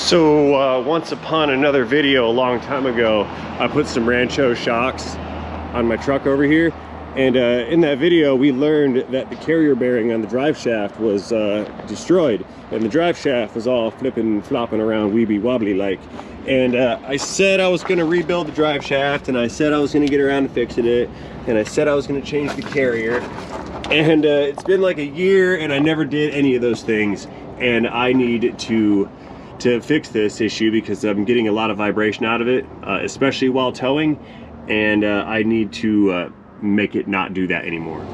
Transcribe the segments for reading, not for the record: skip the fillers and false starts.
So once upon another video a long time ago, I put some Rancho shocks on my truck over here, and in that video we learned that the carrier bearing on the drive shaft was destroyed, and the drive shaft was all flipping flopping around weeby wobbly like. And I said I was going to rebuild the drive shaft, and I said I was going to get around to fixing it, and I said I was going to change the carrier, and it's been like a year and I never did any of those things. And I need to fix this issue because I'm getting a lot of vibration out of it, especially while towing, and I need to make it not do that anymore.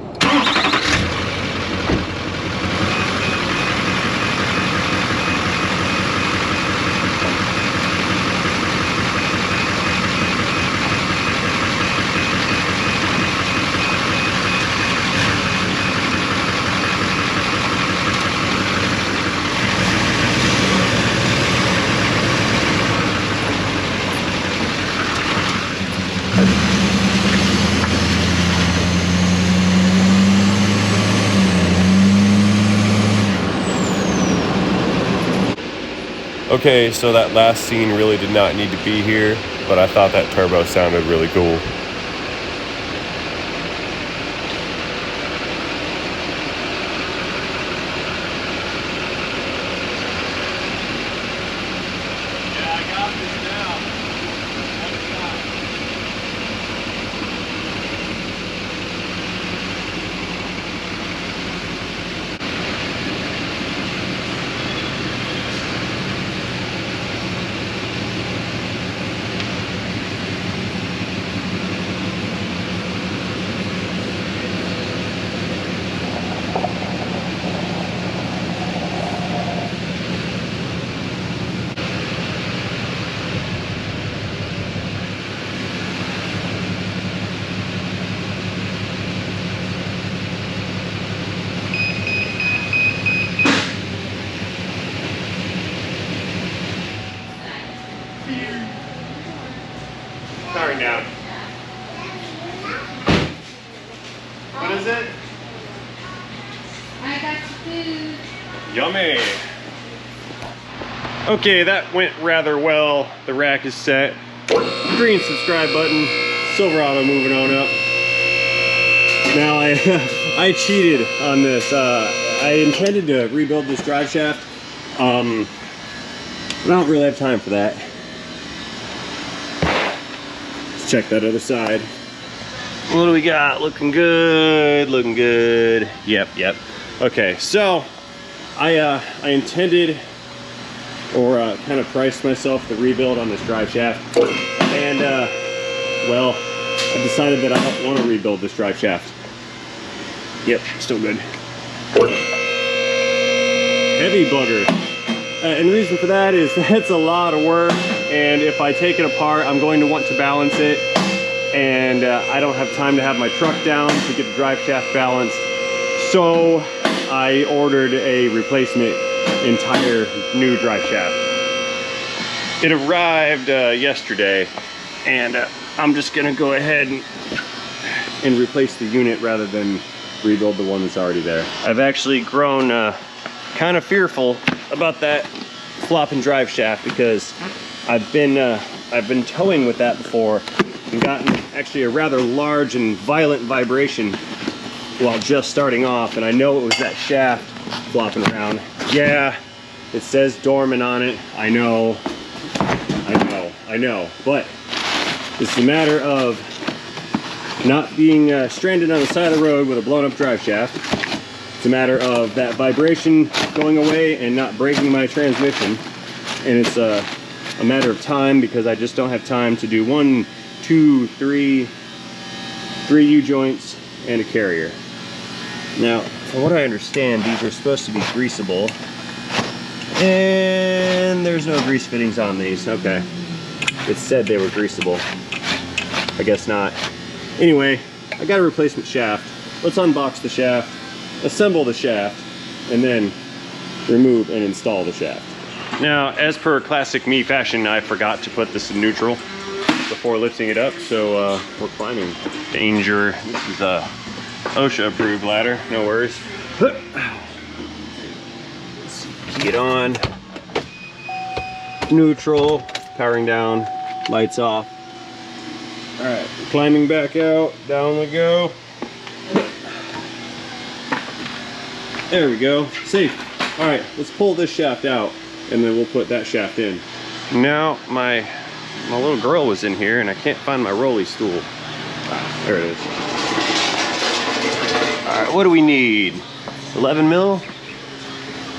Okay, so that last scene really did not need to be here, but I thought that turbo sounded really cool. Powering down. What is it? I got food. Yummy. Okay, that went rather well. The rack is set. Green subscribe button. Silverado moving on up. Now I cheated on this. I intended to rebuild this drive shaft. But I don't really have time for that. Check that other side. What do we got? Looking good, looking good. Yep. Okay, so I intended, or kind of priced myself the rebuild on this drive shaft, and well, I decided that I don't want to rebuild this drive shaft. Yep, still good. Heavy bugger. And the reason for that is that's a lot of work, and if I take it apart, I'm going to want to balance it, and I don't have time to have my truck down to get the drive shaft balanced. So I ordered a replacement entire new drive shaft. It arrived yesterday, and I'm just gonna go ahead and replace the unit rather than rebuild the one that's already there. I've actually grown kind of fearful about that flopping drive shaft because I've been towing with that before and gotten actually a rather large and violent vibration while just starting off, and I know it was that shaft flopping around. Yeah, it says dormant on it. I know, but it's a matter of not being stranded on the side of the road with a blown up drive shaft. It's a matter of that vibration going away and not breaking my transmission. And it's a matter of time because I just don't have time to do 1, 2, 3 U-joints and a carrier. Now, from what I understand, these are supposed to be greasable. And there's no grease fittings on these. Okay. It said they were greasable. I guess not. Anyway, I got a replacement shaft. Let's unbox the shaft, assemble the shaft, and then remove and install the shaft. Now, as per classic me fashion, I forgot to put this in neutral before lifting it up, so we're climbing. Danger. This is a OSHA approved ladder, no worries. Let's key it on. neutral, powering down, lights off. All right, climbing back out, down we go. There we go, safe. All right, let's pull this shaft out and then we'll put that shaft in. Now my little girl was in here and I can't find my rolly stool. Ah, there it is. All right, what do we need? 11 mil?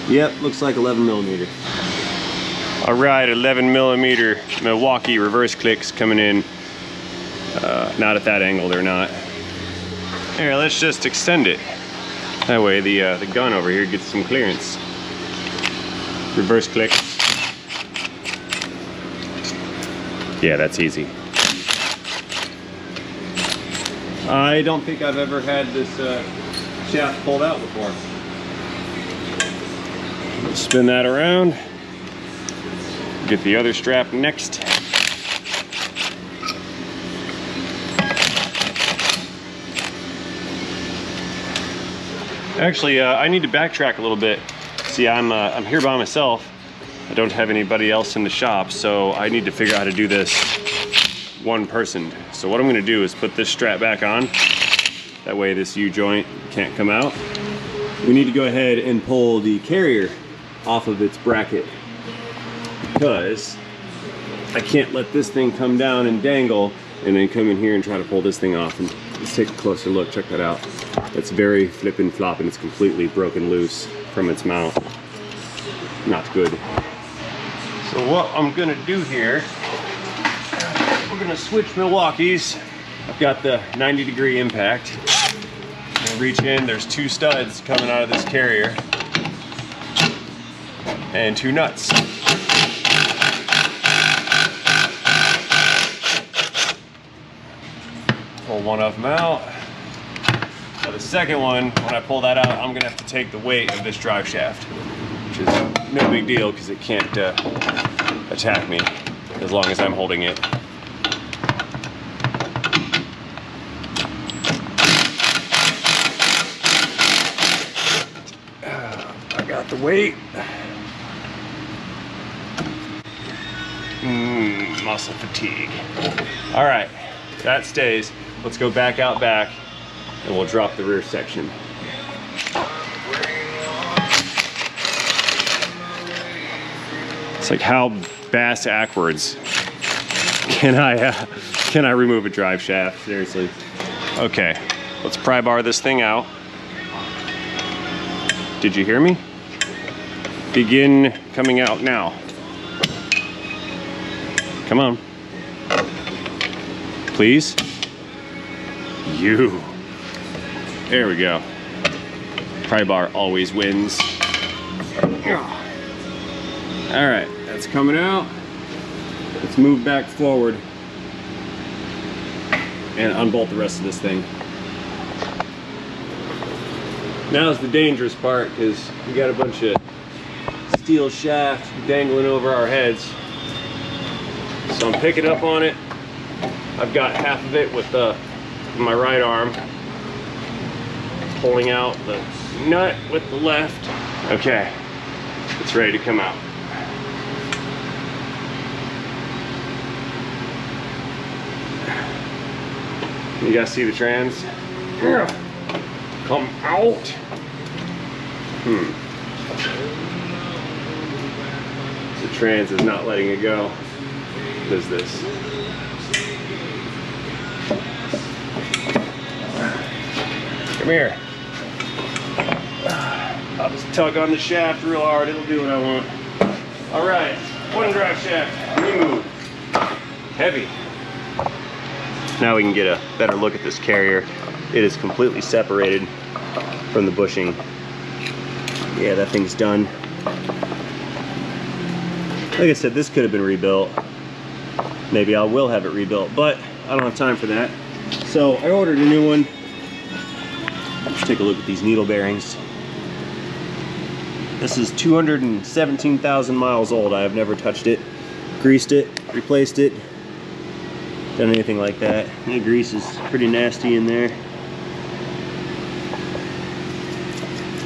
Yep, looks like 11 millimeter. All right, 11 millimeter Milwaukee reverse clicks coming in. Not at that angle, they're not. Here, let's just extend it. That way the gun over here gets some clearance. Reverse click. Yeah, that's easy. I don't think I've ever had this shaft pulled out before. Spin that around. Get the other strap next. Actually, I need to backtrack a little bit. See, I'm here by myself. I don't have anybody else in the shop, so I need to figure out how to do this one person. So what I'm gonna do is put this strap back on. That way this U-joint can't come out. We need to go ahead and pull the carrier off of its bracket because I can't let this thing come down and dangle and then come in here and try to pull this thing off. And let's take a closer look, check that out. It's very flippin' floppin', it's completely broken loose from its mount. Not good. So what I'm gonna do here, we're gonna switch Milwaukees. I've got the 90-degree impact. I'm gonna reach in, there's 2 studs coming out of this carrier and 2 nuts. Pull one of them out. Now the second one, when I pull that out, I'm gonna have to take the weight of this drive shaft, which is no big deal because it can't attack me as long as I'm holding it. I got the weight. Muscle fatigue. All right, that stays. Let's go back out back and we'll drop the rear section. It's like, how bass backwards can I remove a drive shaft? Seriously. Okay, let's pry bar this thing out. Did you hear me? Begin coming out now. Come on. Please. You. There we go. Pry bar always wins. All right, that's coming out. Let's move back forward and unbolt the rest of this thing. Now's the dangerous part because we got a bunch of steel shaft dangling over our heads. So I'm picking up on it. I've got half of it with my right arm, pulling out the nut with the left. Okay, it's ready to come out. You guys see the trans? Come out. The trans is not letting it go. What is this? Come here. I'll just tug on the shaft real hard. It'll do what I want. All right, one drive shaft removed. Heavy. Now we can get a better look at this carrier. It is completely separated from the bushing. Yeah, that thing's done. Like I said, this could have been rebuilt. Maybe I will have it rebuilt, but I don't have time for that. So I ordered a new one. Let's take a look at these needle bearings. This is 217,000 miles old. I have never touched it, greased it, replaced it, done anything like that. The grease is pretty nasty in there.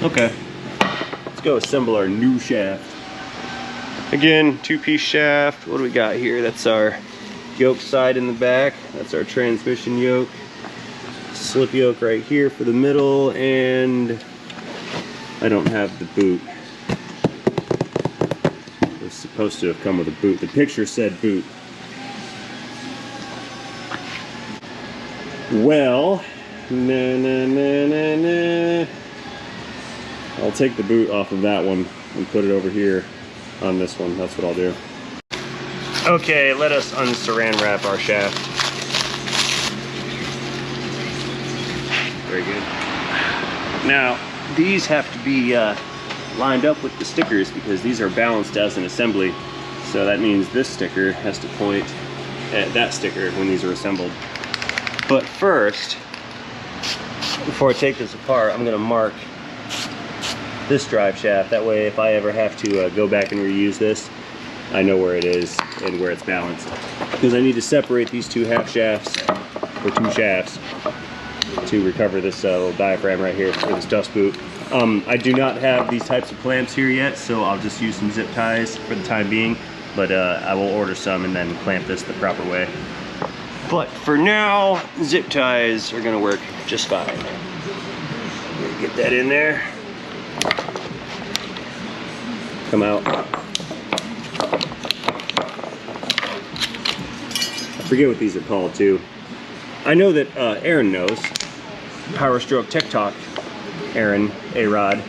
Okay, let's go assemble our new shaft. Again, two-piece shaft. What do we got here? That's our yoke side in the back. That's our transmission yoke. Slip yoke right here for the middle, and I don't have the boot. It was supposed to have come with a boot. The picture said boot. Well, I'll take the boot off of that one and put it over here on this one. That's what I'll do. Okay, let us unsaran wrap our shaft. Very good. Now, these have to be lined up with the stickers because these are balanced as an assembly. So that means this sticker has to point at that sticker when these are assembled. But first, before I take this apart, I'm gonna mark this drive shaft. That way, if I ever have to go back and reuse this, I know where it is and where it's balanced. Because I need to separate these two half shafts, or two shafts, to recover this little diaphragm right here for this dust boot. I do not have these types of clamps here yet, so I'll just use some zip ties for the time being, but I will order some and then clamp this the proper way. But for now, zip ties are gonna work just fine. Get that in there. Come out. I forget what these are called too. I know that Aaron knows. Powerstroke Tech Talk. Aaron, A-Rod.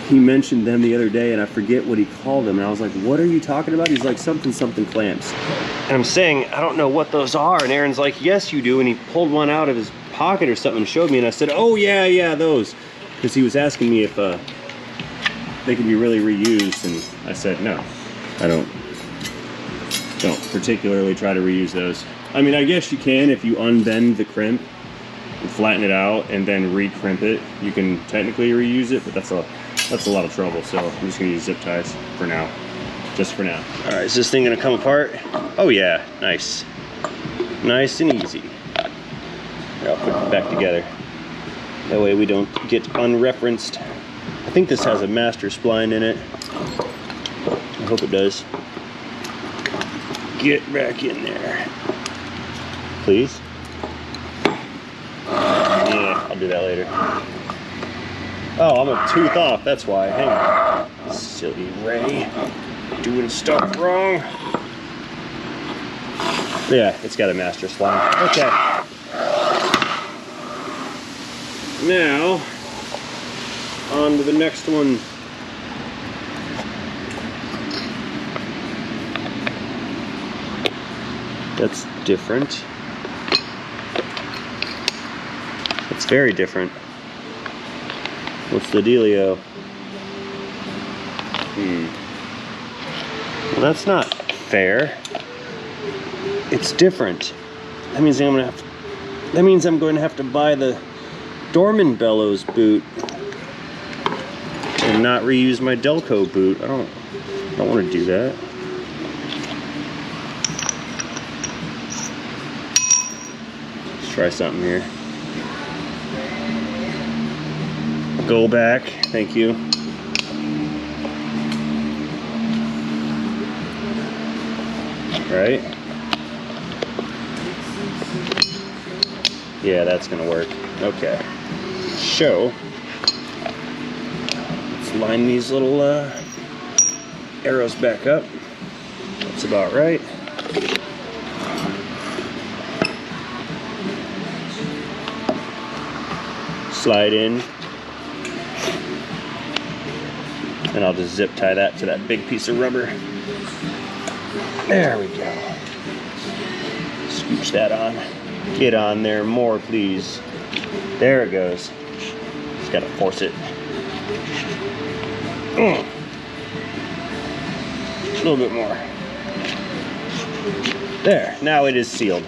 He mentioned them the other day and I forget what he called them. And I was like, what are you talking about? He's like, something clamps. And I'm saying, I don't know what those are. And Aaron's like, yes, you do. And he pulled one out of his pocket or something and showed me. And I said, oh, yeah, those. Because he was asking me if they can be really reused. And I said, no, I don't particularly try to reuse those. I mean, I guess you can if you unbend the crimp and flatten it out and then re-crimp it. You can technically reuse it, but that's a lot of trouble. So I'm just gonna use zip ties for now. Just for now. All right, is this thing gonna come apart? Oh yeah, nice. Nice and easy. Here, I'll put it back together. That way we don't get unreferenced. I think this has a master spline in it. I hope it does. Get back in there. Please. Yeah, I'll do that later. Oh, I'm a tooth off, that's why. Hang on. Silly Ray. Doing stuff wrong. Yeah, it's got a master spline. Okay. Now, on to the next one. That's different. It's very different. What's the dealio? Well, that's not fair. It's different. That means I'm going to have to buy the Dorman bellows boot and not reuse my Delco boot. I don't want to do that. Let's try something here. Go back, thank you. Right? Yeah, that's gonna work. Okay. So, let's line these little arrows back up. That's about right. Slide in. And I'll just zip tie that to that big piece of rubber. There we go. Scooch that on. Get on there more, please. There it goes. Just gotta force it. A little bit more. There, now it is sealed.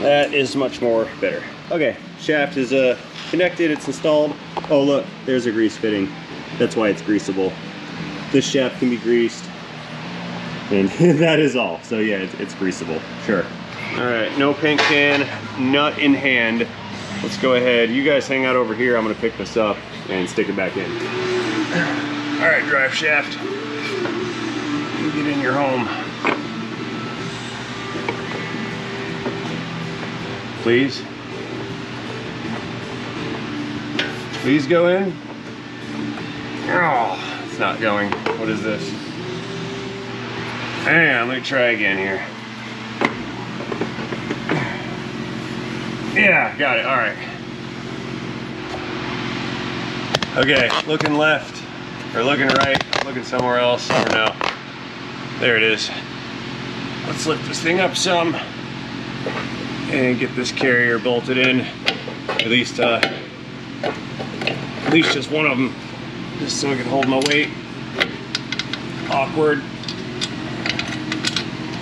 That is much more better. Okay, shaft is connected, it's installed. Oh look, there's a grease fitting. That's why it's greasable. This shaft can be greased. And that is all. So yeah, it's greasable, sure. All right, no paint can, nut in hand. Let's go ahead. You guys hang out over here. I'm gonna pick this up and stick it back in. All right, drive shaft. Get in your home. Please. Please go in. Oh, it's not going. What is this? Hang on, let me try again here. Yeah, got it, all right. Okay, looking left, or looking right, looking somewhere else, I don't know. There it is. Let's lift this thing up some and get this carrier bolted in. At least just one of them, just so I can hold my weight. Awkward.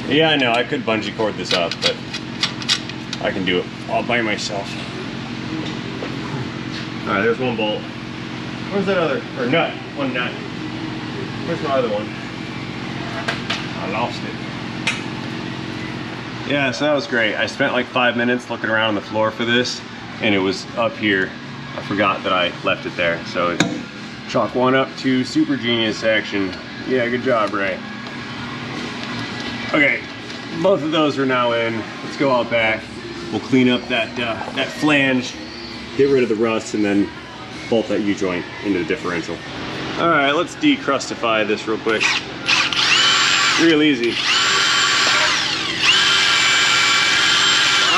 Yeah, I know, I could bungee cord this up, but I can do it all by myself. All right, there's one bolt. Where's that other, or nut, one nut. Where's my other one? I lost it. Yeah, so that was great. I spent like 5 minutes looking around on the floor for this, and it was up here. I forgot that I left it there. So chalk one up to super genius action. Yeah, good job, Ray. Okay, both of those are now in. Let's go out back. We'll clean up that flange, get rid of the rust, and then bolt that U-joint into the differential. All right, let's decrustify this real quick. Real easy.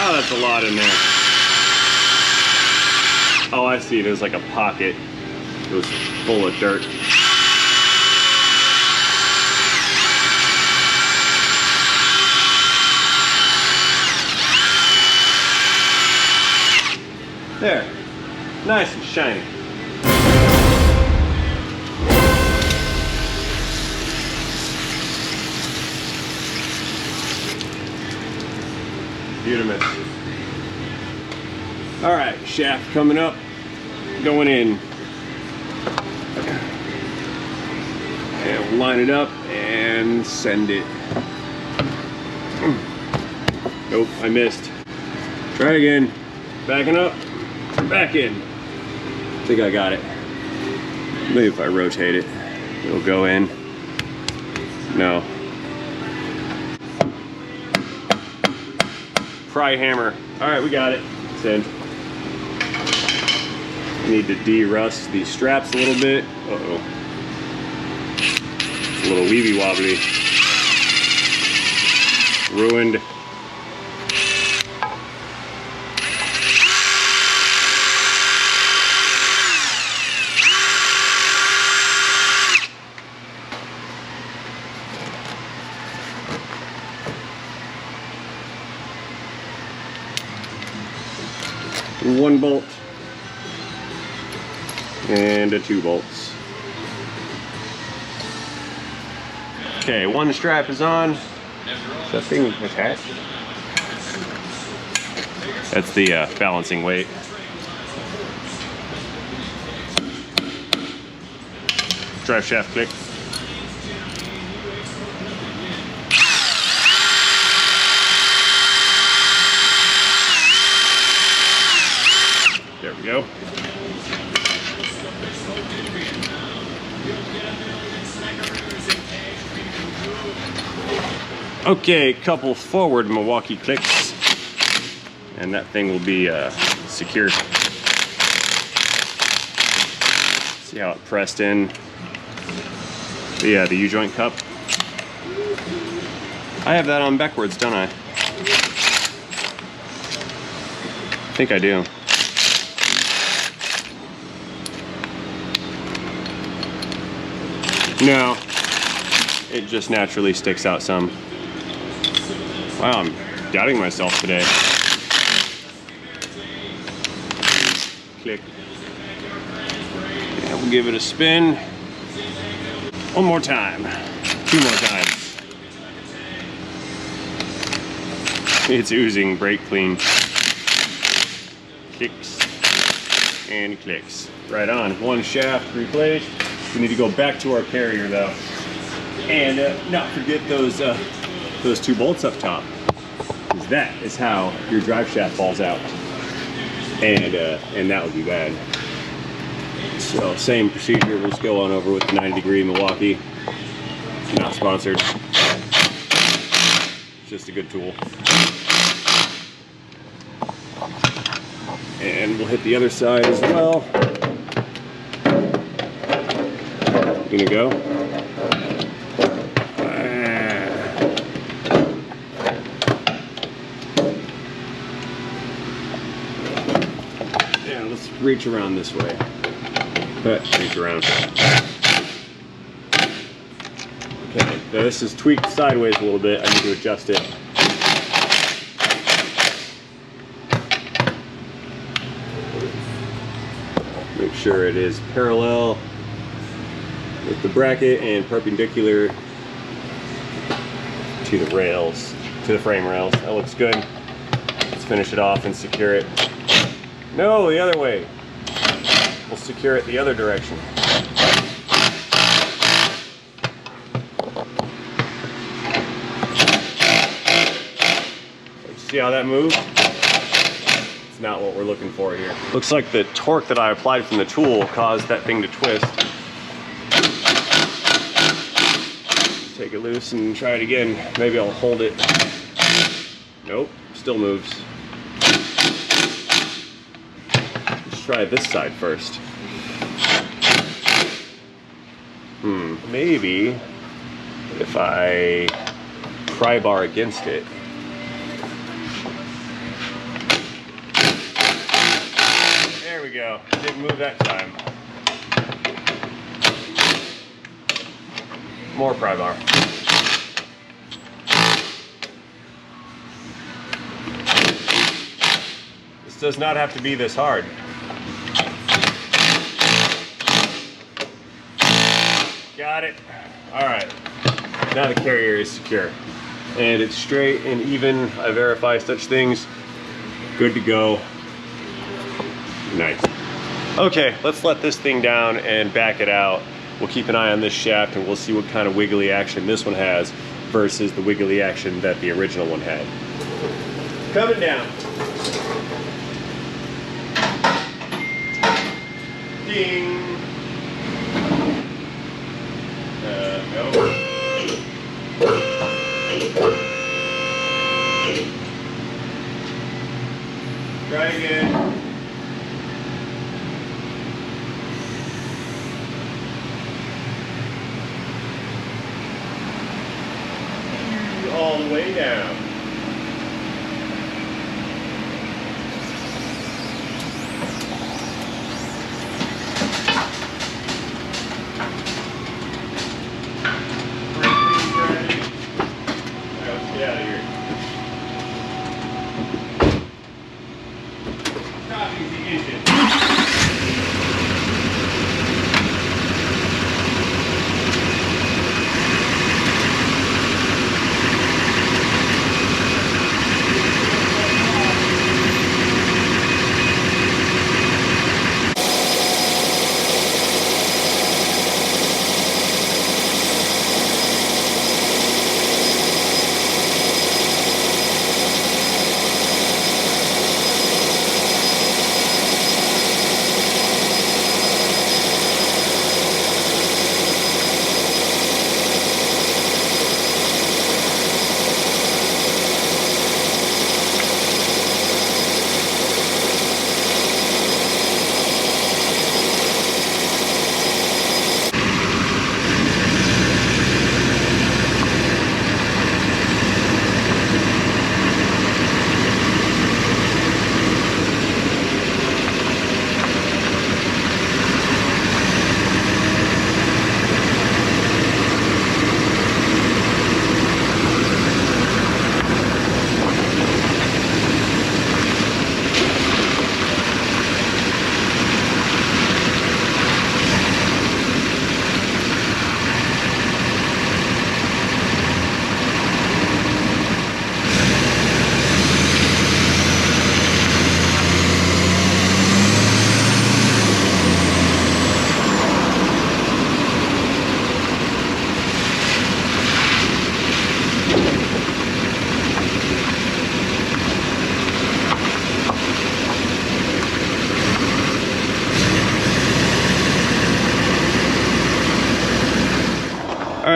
Oh, that's a lot in there. Oh, I see, there's like a pocket. It was full of dirt. There, nice and shiny. Beautiful. All right, shaft coming up, going in. And we'll line it up and send it. Nope, I missed. Try again. Backing up, back in. I think I got it. Maybe if I rotate it, it'll go in. No. Pry hammer. All right, we got it. It's in. Need to de-rust these straps a little bit. Uh-oh. It's a little weeby wobbly. Ruined. One bolt and a 2 bolts. Okay, one strap is on. Is that thing attached? That's the balancing weight. Drive shaft click. There we go. Okay, couple forward Milwaukee clicks, and that thing will be secure. See how it pressed in? Yeah, the U-joint cup. I have that on backwards, don't I? I think I do. No, it just naturally sticks out some. Wow, I'm doubting myself today. Click. And we'll give it a spin. One more time. 2 more times. It's oozing brake clean. Kicks and clicks. Right on. One shaft replaced. We need to go back to our carrier though, and not forget those 2 bolts up top, because that is how your drive shaft falls out, and that would be bad. So same procedure, we'll just go on over with the 90-degree Milwaukee. Not sponsored. It's just a good tool. And we'll hit the other side as well. Gonna go. Yeah, let's reach around this way. Reach around. Okay, now this is tweaked sideways a little bit. I need to adjust it. Make sure it is parallel with the bracket and perpendicular to the rails, to the frame rails. That looks good. Let's finish it off and secure it. No, the other way. We'll secure it the other direction. See how that moved? It's not what we're looking for here. Looks like the torque that I applied from the tool caused that thing to twist. Take it loose and try it again. Maybe I'll hold it. Nope, still moves. Let's try this side first. Maybe if I pry bar against it. There we go. Didn't move that time. More pry bar. This does not have to be this hard. Got it. All right. Now the carrier is secure. And it's straight and even. I verify such things. Good to go. Nice. Okay, let's let this thing down and back it out. We'll keep an eye on this shaft and we'll see what kind of wiggly action this one has versus the wiggly action that the original one had. Coming down. Ding. No. Try again. All the way down. Let's get out of here. Stopping the engine.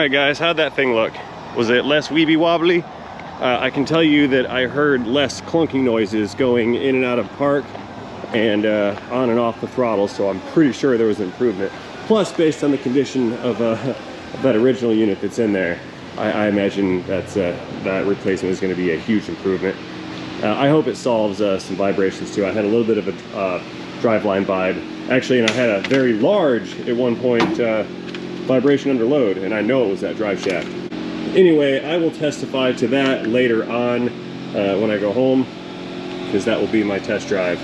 right, guys, how'd that thing look? Was it less weeby wobbly? I can tell you that I heard less clunking noises going in and out of park and on and off the throttle, so I'm pretty sure there was an improvement. Plus, based on the condition of that original unit that's in there, I imagine that replacement is going to be a huge improvement. I hope it solves some vibrations too. I had a little bit of a driveline vibe. Actually, and I had a very large, at one point, vibration under load, and I know it was that drive shaft. Anyway, I will testify to that later on when I go home, because that will be my test drive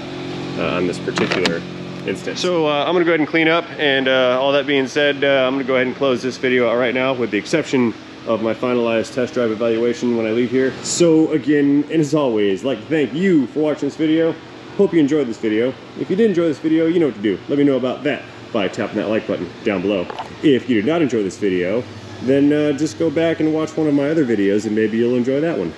on this particular instance. So I'm gonna go ahead and clean up, and all that being said, I'm gonna go ahead and close this video out right now, with the exception of my finalized test drive evaluation when I leave here. So again, and as always, I'd like to thank you for watching this video. Hope you enjoyed this video. If you did enjoy this video, you know what to do. Let me know about that by tapping that like button down below. If you did not enjoy this video, then just go back and watch one of my other videos and maybe you'll enjoy that one.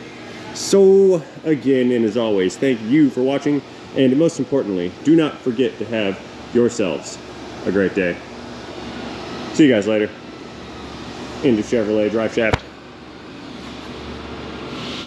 So again, and as always, thank you for watching, and most importantly, do not forget to have yourselves a great day. See you guys later. Into Chevrolet Drive Shaft.